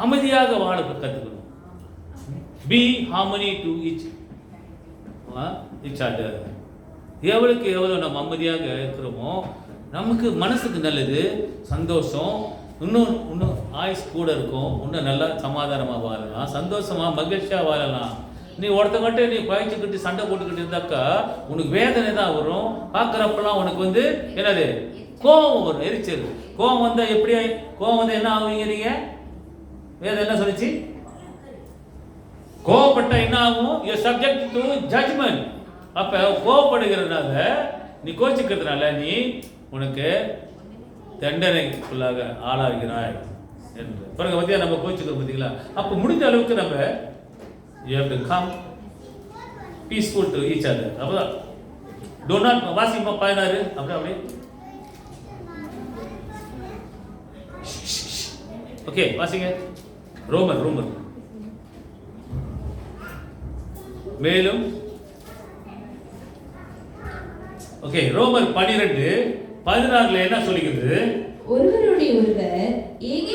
அமைதியாக வாழ கற்றுக்கணும். Be harmony to each other. எவ்வளவுக்கு எவ்வளவு நம்ம அமைதியாக இருக்கிறோமோ நமக்கு மனசுக்கு நல்லது, சந்தோஷம். இன்னும் ஆயுஸ் கூட இருக்கும். இன்னும் நல்லா சமாதானமாக வாழலாம், சந்தோஷமா மகிழ்ச்சியாக வாழலாம். நீ ஒருத்தங்கிட்ட நீ பயிற்சிக்கிட்டு சண்டை போட்டுக்கிட்டு இருந்தாக்கா உனக்கு வேதனை தான் வரும். பார்க்குறப்பெல்லாம் உனக்கு வந்து என்னது? கோபம் வரும், எரிச்சல். கோபம் வந்தால் எப்படி? கோபம் வந்தால் என்ன ஆகுவீங்க நீங்க? வேதம் என்ன சொல்லிச்சு? கோபப்பட்ட என்ன ஆகும்? You subject to judgment. அப்ப கோபப்படுகிறதுனால, நீ கோச்சிக்கிறதுனால நீ உனக்கு தண்டனைக்குள்ளாக ஆளாகிறாய் என்று பிறகு பத்தியா நம்ம கோச்சிக்கிறோம் பார்த்தீங்களா? அப்ப முடிஞ்ச அளவுக்கு நம்ம you have to come peaceful to each other. அப்பதான் do not வாசிமா 16 அப்படியே ஓகே வாசிங்க. ரோமர் மேலும் ஓகே ரோமர் 12:16 என்ன சொல்லுகிறது? ஒருவருடைய ஒருவர் ஏக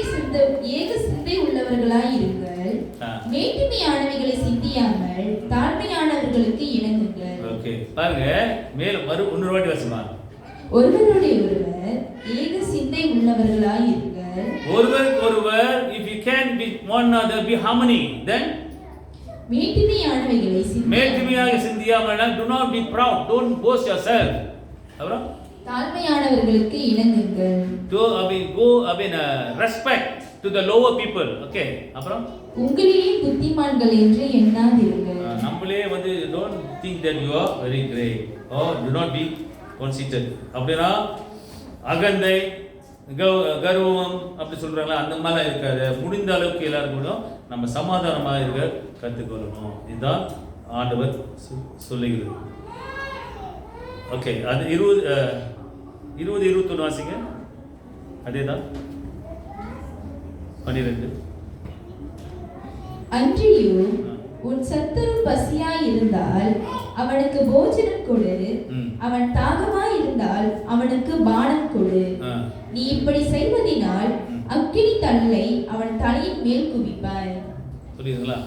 சிந்தை உள்ளவர்களாய் இருங்கள். மேட்டிமையானவைகளை சிந்தியாமல் தாழ்மையானவர்களுக்கு இணங்குங்கள். ஓகே பாருங்க, மேலும் இன்னொரு வாட்டி வாசிமா. ஒருவருடைய ஒருவர் ஏக சிந்தை உள்ளவர்களாய் இருங்கள். ஒருவருக்கு ஒருவர், if you can be one another, be harmony, then மேட்டிமையானவைகளை சிந்தியாமல், do not be proud, don't boast yourself. அப்புறம் தாழ்மையானவர்களுக்கு இணங்குங்கள். Respect to the lower people. Okay, அப்புறம் உங்களிலே புத்திமான்கள் என்று எண்ணாதீர்கள். நம்மளே வந்து don't think that you are very great or do not be conceited. அப்படினா அகந்தை, கர்வம் அப்படி சொல்றாங்களா, அந்த மாதிரிலாம் இருக்காது. முடிந்த அளவுக்கு எல்லாருக்கும் நம்ம சமாதானமாக இருக்க கற்றுக்கொள்ளணும். இதுதான் ஆண்டவர் சொல்லுகிறது. ஓகே, அது 20-21 வாசிங்க. அதேதான் 12. அன்றியும் உன் சத்துரு பசியாய் இருந்தால் அவனுக்கு போஜனம் கொடு, அவன் தாகமாய் இருந்தால் அவனுக்கு பானம் கொடு. நீ இப்படி செய்வதினால் அக்கினி தழலை அவன் தலையின் மேல் குவிப்பாய். புரியுதுங்களா?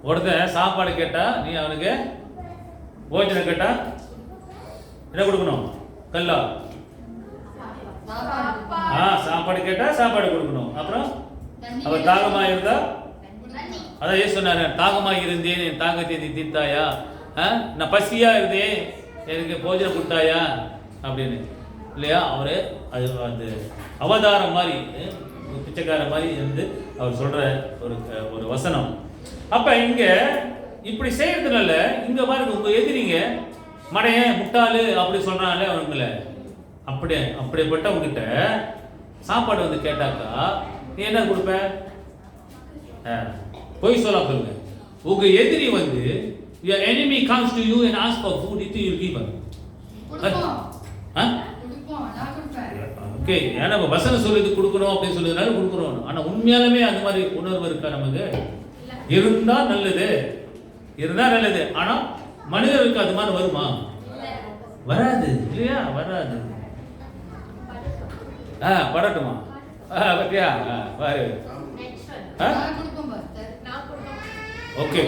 ஒருத்தன் சாப்பாடு கேட்டா நீ அவனுக்கு போஜனம் கேட்டா என்ன கொடுக்கணும்? கல்லா? சாப்பாடு கேட்டா சாப்பாடு கொடுக்கணும். அப்புறம் அவன் தாகமா இருந்தா அதான் ஏன் சொன்னாரு, தாகமா இருந்தேன் என் தாகத்தை நீ தீர்த்தாயா, நான் பசியா இருந்தேன் எனக்கு போஜனம் கொடுத்தாயா அப்படின்னு இல்லையா? அவரு அது அந்த அவதாரம் மாதிரி பிச்சைக்கார மாதிரி இருந்து அவர் சொல்ற ஒரு வசனம். அப்ப இங்க இப்படி செய்யறதுனால இங்க பாருங்க, உங்க எதிரிங்க மடைய முட்டாளு அப்படி சொல்றாங்களே அவங்கள, அப்படிப்பட்டவங்கிட்ட சாப்பாடு வந்து கேட்டாக்கா நீ என்ன கொடுப்ப? போய் சொல்ல சொல்லுங்க. உங்க எதிரி வந்து your enemy comes to you and asks for food, it you will give him. Okay, ஏன்னா வசனம் சொல்லுது கொடுக்கணும் அப்படின்னு சொல்லுறதுனால கொடுக்குறோம். ஆனா உண்மையாலுமே அந்த மாதிரி உணர்வு இருக்கா நமக்கு? இருந்தா நல்லது. ஆனா மனிதருக்கு அது மாதிரி வருமா? வராது இல்லையா? வராது. படட்டுமா? பத்தியா பாரு. ஓகே,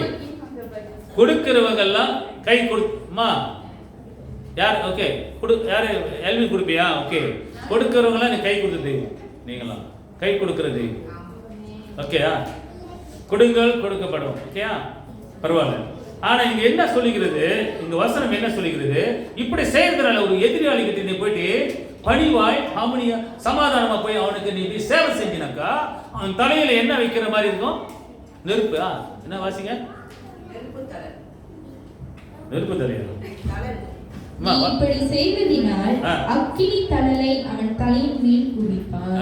கொடுக்கிறவங்க எல்லாம் கை கொடுமா யார்? ஓகே, யாரு எல்வி கொடுப்பியா? ஓகே, கொடுக்கிறவங்களாம் நீ கை கொடுத்து தெய்வம், நீங்களாம் கை கொடுக்கிற தெய்வம். ஓகேயா? கொடுங்கள் கொடுக்கப்படும். ஓகேயா? பரவாயில்ல. ஆனா இங்க என்ன சொல்லுகிறது, இங்க வசனம் என்ன சொல்லுகிறது? இப்படி செய்யறதுனால ஒரு எதிராளி கிட்ட நீ போயிட்டு பணிவாய் ஹார்மோனியா சமாதானமா போய் அவனுக்கு நீ சேவை செஞ்சினாக்கா அவன் தலையில என்ன வைக்கிற மாதிரி இருக்கும்? நெருப்பு. என்ன வாசிங்க? நெருப்பு தலையா? இப்படி செய்வதினால் அக்கினி தழலை அவன் தலையின் மேல் குவிப்பான்.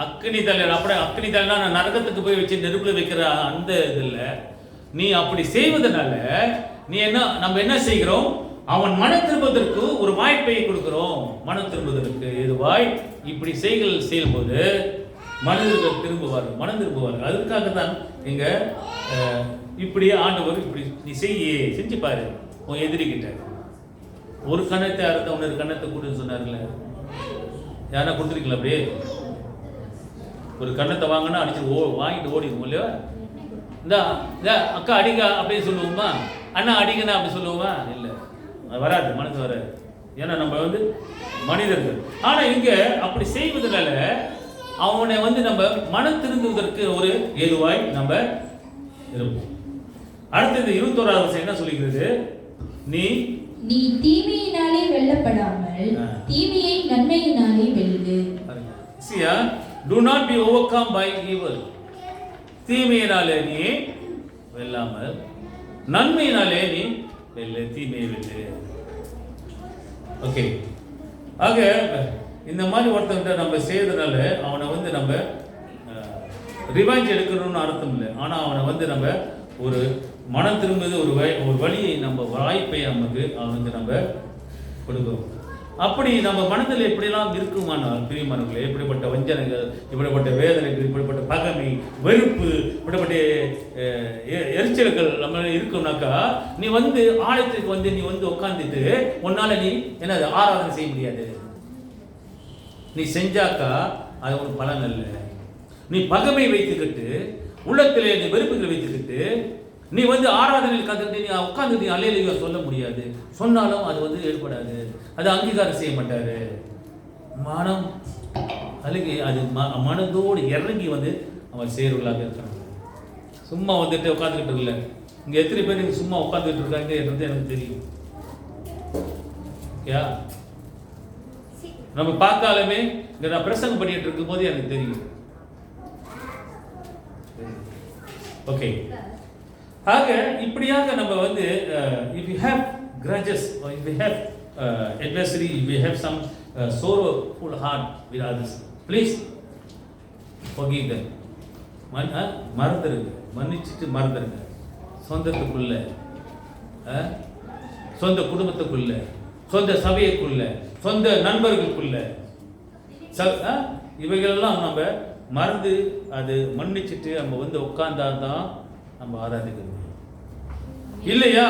அக்கினி தழல், அப்படியே அக்கினி தழல்னா நான் நரகத்துக்கு போய் வச்சு நெருப்புல வைக்கிற அந்த இது இல்ல. நீ அப்படி செய்வதனால நீ நம்ம என்ன செய்கிறோம்? அவன் மனம் திரும்புவதற்கு ஒரு வாய்ப்பை கொடுக்கிறோம். மனம் திரும்புவதற்கு இதுவாய் இப்படி செய்யும்போது மனிதர்கள் மனம் திரும்புவார்கள். அதுக்காக தான் இங்க இப்படி ஆண்டவர் இப்படி நீ செஞ்சு பாரு. உன் எதிரிக்கிட்ட ஒரு கண்ணத்தை அறுத்த இன்னொரு கண்ணத்தை கொடுன்னு சொன்னார்ல, யாரா கொடுத்துருக்கீங்களா? அப்படியே ஒரு கண்ணத்தை வாங்கினா அடிச்சு வாங்கிட்டு ஓடிடுவோம் இல்லையா? இந்த அக்கா அடிங்க அப்படின்னு சொல்லுவோமா? அண்ணா அடிங்கண்ணா அப்படி சொல்லுவோமா? இல்லை, அது வராது, மனசு வராது. ஏன்னா நம்ம வந்து மனிதர்கள். ஆனா இங்க அப்படி செய்வதனால அவனை நம்ம மனம் திருந்துவதற்கு ஒரு ஏதுவாய் நம்ம இருப்போம். அடுத்தது 21வது வசனம் என்ன சொல்லுகிறது? நீ தீமையினாலே வெல்லப்படாமல் தீமையை நன்மையினாலே வெல்லு. Do not be overcome by evil. தீமையினாலே நீ வெல்லாமல் நன்மையினாலே நீ வெல்லு, தீமையை வெல்லு. ஓகே, ஆக இந்த மாதிரி ஒருத்தவங்க நம்ம செய்யறதுனால அவனை நம்ம ரிவெஞ்ச் எடுக்கணும்னு அர்த்தம் இல்லை. ஆனால் அவனை நம்ம ஒரு மனம் திரும்புவது ஒரு வழியை நம்ம வாய்ப்பை அவனுக்கு நம்ம கொடுக்கிறோம். அப்படி நம்ம மனதில் எப்படிலாம் இருக்குமானால் பிரியமானவர்களே, இப்படிப்பட்ட வஞ்சனைகள், இப்படிப்பட்ட வேதனைகள், இப்படிப்பட்ட பகைமை, வெறுப்பு, இப்படிப்பட்ட எரிச்சல்கள் நம்ம இருக்கும்னாக்கா நீ ஆலயத்துக்கு நீ உட்காந்துட்டு உன்னால நீ என்னது ஆராதனை செய்ய முடியாது. நீ செஞ்சாக்கா அது ஒரு பலன் அல்ல. நீ பகைமை வைத்துக்கிட்டு உள்ளத்திலே நீ வெறுப்புகளை வைத்துக்கிட்டு நீ ஆராதனையில் கற்றுக்கிட்டு நீ உட்காந்துட்டு அல்லேலூயா சொல்ல முடியாது. சொன்னாலும் அது ஏற்படாது, அது அங்கீகாரம் செய்ய மாட்டாரு. மனம் அழுகி அது மனதோடு இறங்கி அவன் சேர்வுகளாக இருக்காங்க. சும்மா உட்காந்துக்கிட்டு இல்லை. இங்கே எத்தனை பேர் நீங்கள் சும்மா உட்காந்துக்கிட்டு இருக்காங்க என்றது எனக்கு தெரியும். யா நம்ம பார்த்தாலுமே இங்கே நான் பிரசங்கம் பண்ணிட்டு இருக்கும் போது எனக்கு தெரியும். ஓகே, ஆக இப்படியாக நம்ம if you have grudges or if you have adversary, if you have some sorrowful heart with others. Please forgive them. மறந்துருங்க, மன்னிச்சுட்டு மறந்துருங்க. சொந்தத்துக்குள்ள, சொந்த குடும்பத்துக்குள்ள, சொந்த சபைக்குள்ள, சொந்த நண்பர்களுக்குள்ள இவைகளெல்லாம் நம்ம மறந்து அது மன்னிச்சுட்டு நம்ம வந்து உட்கார்ந்தா தான் நம்ம ஆராதிக்க முடியும். இல்லையா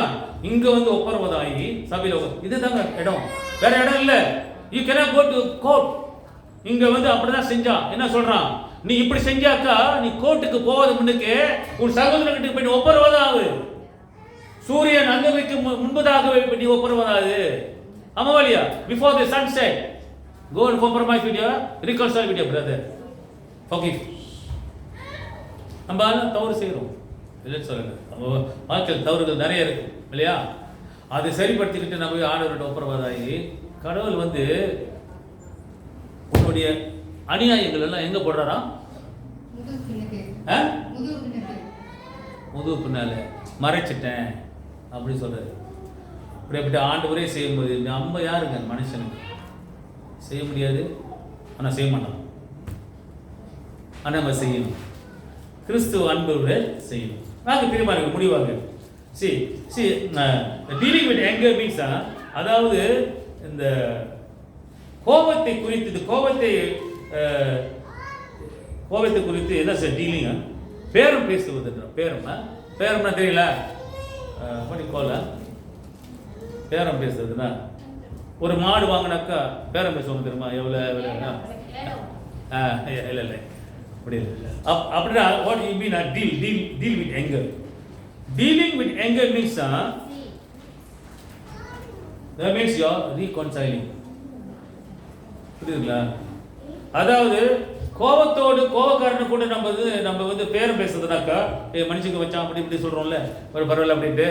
இங்க வந்து ஒப்பரவதாகி சபையில இதுதாங்க இடம், வேற இடம் இல்ல. You cannot go to court. இங்க வந்து அப்படிதான் செஞ்சா என்ன சொல்றான், நீ இப்படி செஞ்சாக்கா நீ கோர்ட்டுக்கு போகாத முன்னுக்கு உன் சகோதரர்கிட்ட போய் நீ ஒப்பரவதாகு. சூரியன் அங்கவைக்கு முன்பதாகவே நீ ஒப்பரவதாகு. அமவாலியா before the sunset go and compromise with your, reconcile with your brother, forgive. நம்ம தவறு செய்கிறோம் இல்லைன்னு சொல்லுங்க, நம்ம வாழ்க்கையில் தவறுகள் நிறைய இருக்கு இல்லையா, அதை சரிப்படுத்திக்கிட்டு நம்ம ஆண்டவர்கிட்ட ஒப்புரவாதாகி கடவுள் வந்து உன்னுடைய அநியாயங்கள் எல்லாம் எங்க போடுறாரா, முதுகு பின்னால மறைச்சிட்டேன் அப்படி சொல்றாரு. இப்படிப்பட்ட ஆண்டவரே செய்யும்போது நம்ம யாருங்க மனுஷனுக்கு செய்ய முடியாது, ஆனால் செய்ய மாட்டோம். ஆனால் நம்ம செய்யணும், கிறிஸ்துவ அன்போடு செய்யணும். நாங்கள் தீர்மானிக்க முடிவாங்க. டீலிங் வித் ஆங்கர் மீன்ஸ், அதாவது இந்த கோபத்தை குறித்து, கோபத்தை குறித்து என்ன சார் டீலிங்க, பேரம் பேசுவது. பேரம்னா தெரியல, பண்ணிக்கோல பேரம் பேசுறதுன்னா, ஒரு மாடு வாங்கினாக்கா பேரம் பேசுவாங்க தெரியுமா, எவ்வளோ இல்லை அப்படி இல்லை. அப்படின்னா what you mean deal with anger. Dealing with anger means that means you are reconciling. புரியுதுங்களா? அதாவது கோபக்காரனை கூட நம்ம வந்து பேரம் பேசுறதுனாக்கா மனுஷங்க வச்சான் அப்படி இப்படி சொல்றோம்ல, ஒரு பரவாயில்ல அப்படின்ட்டு,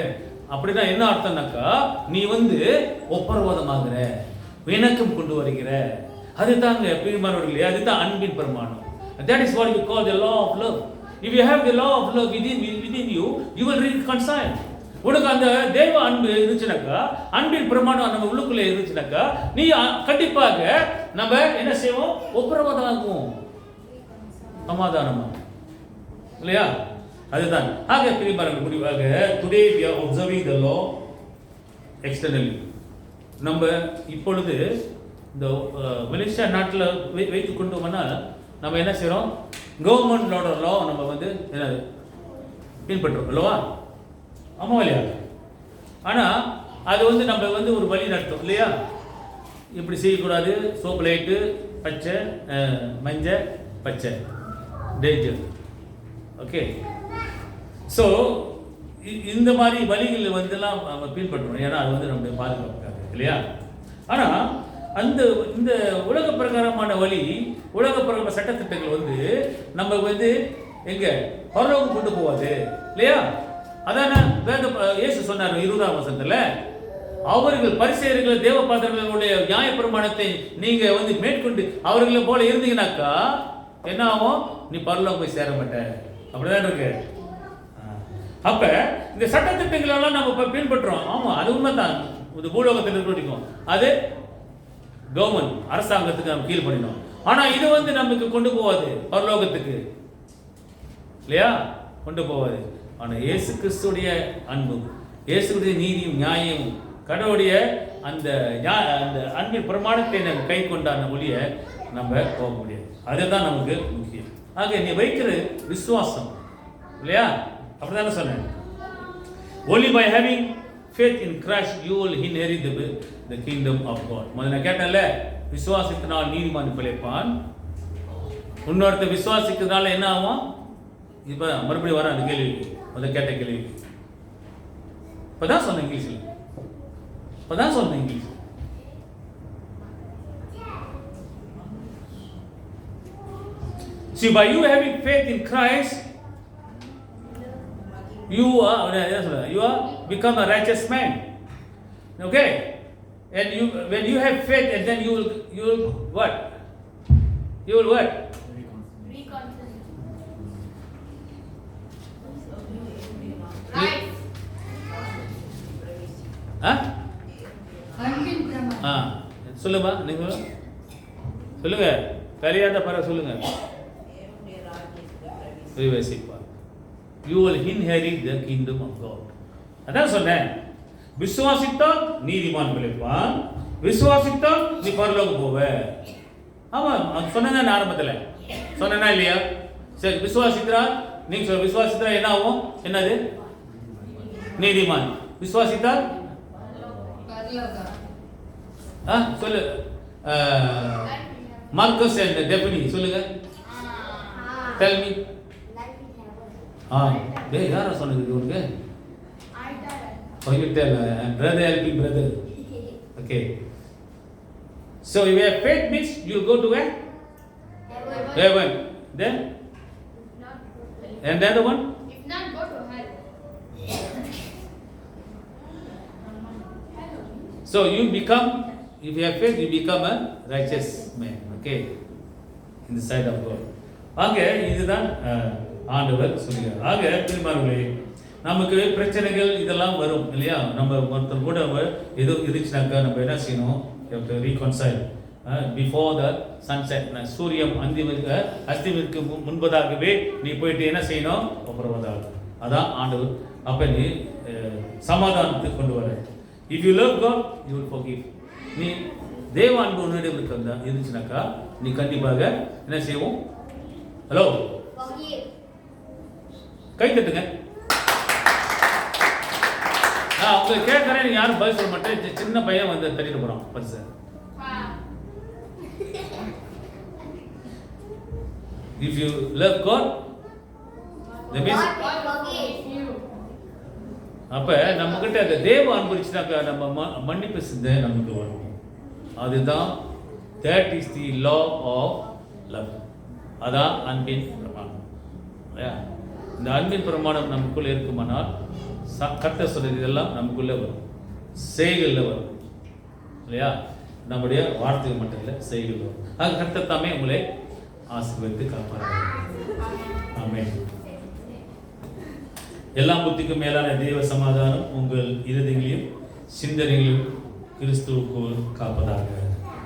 அப்படின்னா என்ன அர்த்தம்னாக்கா நீ வந்து ஒப்பரவாதமாகிற, இணக்கம் கொண்டு வருகிற. அதுதாங்க பிரியமானவர்களே, அதுதான் அன்பின் பிரமாணம். That is what we call the law of love. If you have the law of love within you, you will reconcile. உனக்கு அந்த தெய்வ அன்பு இருந்துச்சுனாக்கா, அன்பின் பிரமாணம் நம்ம உள்ளுக்குள்ள இருந்துச்சுனாக்கா, நீ கண்டிப்பாக நம்ம என்ன செய்வோம், ஒப்புரவாதம் ஆகுவோம், சமாதானமா இல்லையா? அதுதான். ஆக பிரியமானவர்களே, முடிவாக today we are observing the law externally. நம்ம இப்பொழுது இந்த மலேசியா நாட்டில் வைத்து கொண்டு வந்தால் நம்ம என்ன செய்கிறோம், கவர்மெண்டோட லா நம்ம வந்து என்ன பின்பற்றுறோம் அல்லவா? ஆமாம் இல்லையா? ஆனால் அது வந்து நம்ம வந்து ஒரு வழி நடத்தும் இல்லையா, இப்படி செய்யக்கூடாது, சோப்பு லைட்டு பச்சை மஞ்சள் பச்சை டேஞ்சர். ஓகே, ஸோ இந்த மாதிரி வழிகளில் வந்துலாம் நம்ம பின்பற்றணும், ஏன்னா அது வந்து நம்முடைய பாதுகாப்புக்காக இல்லையா? ஆனால் இந்த உலக பிரகாரமான வழி, உலக பிரகார சட்டத்திட்டங்கள் வந்து நம்ம வந்து எங்க பரலோகம் கொண்டு போவாது இல்லையா? அதான இயேசு சொன்னார் 20ஆம் வசனத்துல, அவர்கள் பரிசேயர்கள் தேவபாத்திரர்களுடைய நியாய பிரமாணத்தை நீங்க வந்து மேற்கொண்டு அவர்களை போல இருந்தீங்கன்னாக்கா என்ன ஆகும், நீ பரலோகம் போய் சேர மாட்ட. அப்படிதான் இருக்கு. அப்ப இந்த சட்டத்திட்டங்கள் எல்லாம் நம்ம பின்பற்றுறோம். ஆமா, அது உண்மைதான். இந்த பூலோகத்தில் இருக்கிறோம், அது கவர்மெண்ட் அரசாங்கத்துக்கு நம்ம கீழ் பண்ணினோம். ஆனா இது வந்து நமக்கு கொண்டு போவாது பரலோகத்துக்கு இல்லையா, கொண்டு போவாது. ஆனா இயேசு கிறிஸ்துடைய அன்பு, இயேசுடைய நீதியும் நியாயம், கடவுளுடைய அந்த அன்பின் பிரமாணத்தை நம்ம கை கொண்டான ஒழிய நம்ம போக முடியாது. அதுதான் நமக்கு முக்கியம். ஆக நீ வைக்கிற விசுவாசம் இல்லையா, அப்படிதானே சொன்னேன். only by having faith in Christ you will inherit the kingdom of God. முதல்ல கேட்டேன்ல, விசுவாசத்தினால் நீதிமான் பிழைப்பான். இன்னொருத்த விசுவாசிக்கிறதுனால என்ன ஆகும்? இப்போ மறுபடியும் வர அந்த கேள்வி, முதல்ல கேட்ட கேள்வி இப்பதான் சொன்னேன் இங்கிலீஷில், இப்பதான் சொன்னேன் English. See, by you having faith in Christ, you are become a righteous man. Okay, and when you have faith, and then you will what? You will what? Right. Huh? அன்பின் பிரமாணம். சொல்லுமா நீங்க. சொல்லுங்க, தெரியாத பிறகு சொல்லுங்க. பிரவேசிப்பார். You will inherit the kingdom of God. அதான் சொன்னேன், விசுவாசித்தால் நீதிமான் பிழைப்பான், விசுவாசித்தால் நீ பரலோகம் போவ. ஆமா, சொன்னேன் ஆரம்பத்தில், சொன்னா இல்லையா? சரி, விசுவாசித்தா நீங்க சொல்ல, விசுவாசித்தா என்ன ஆகும்? என்னது? நீதிமான். விசுவாசித்தால் சொல்லு. மார்க்கஸ் அண்ட் டெஃபினி சொல்லுங்க. Tell me. டேய், யாரா சொன்னது உங்களுக்கு? you tell brother helping brother. Okay, so if you have faith means you go to where? Heaven. Then and the other one, If not, go to hell. so you become, if you have faith, you become a righteous man. Okay, in the sight of God. ஆக இதுதான் ஆண்டவர் சொல்கிறார். ஆக திருமார்களே, நமக்கு பிரச்சனைகள் இதெல்லாம் வரும் இல்லையா? நம்ம ஒருத்தர் கூட ஏதோ இருந்துச்சுனாக்கா நம்ம என்ன செய்யணும்? Reconcile before the sunset. சூரியன் அஸ்திமிற்கு முன்பதாகவே நீ போயிட்டு என்ன செய்யணும்? ஒப்புரவதாக. அதான் ஆண்டவர். அப்ப நீ சமாதானத்துக்கு கொண்டு வர. If you love God you will forgive. நீ தேவ அன்பு உன்னிடம் இருந்துச்சுனாக்கா நீ கண்டிப்பாக என்ன செய்வோம்? ஹலோ, கை தட்டுங்க. நான் உங்களுக்கு கேட்கறேன், நீங்க யாரும் பதில் சொல்ல மாட்டேன். சின்ன பையன் வந்து தட்டிட்டு போறான் பரிசு. If you love God, that means அப்ப நம்ம கிட்ட அந்த தேவ அன்பு இருந்துச்சுனாக்கா நம்ம மன்னிப்பு சிந்தை நமக்கு வரும். அதுதான் that is the law of love. அதான் அன்பின் பிரமாணம். இந்த அன்பின் பிரமாணம் நமக்குள்ள இருக்குமானால் கர்த்தர் சொல்றது இதெல்லாம் நமக்குள்ள வரும், செய்கையில் வரும் இல்லையா? நம்முடைய வார்த்தைகள் மட்டும் இல்லை, செய்கையில் வரும். ஆக கர்த்தர் தாமே உங்களை ஆசீர்வதித்து காப்பார்கள். ஆமென். எல்லா புத்திக்கும் மேலான தேவ சமாதானம் உங்கள் இருதயங்களையும் சிந்தனைகளையும் கிறிஸ்துவுக்குள் காப்பதாக.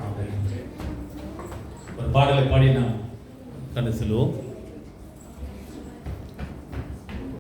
ஆமென். ஒரு பாடலை பாடி நாம் கடந்து செல்வோம்.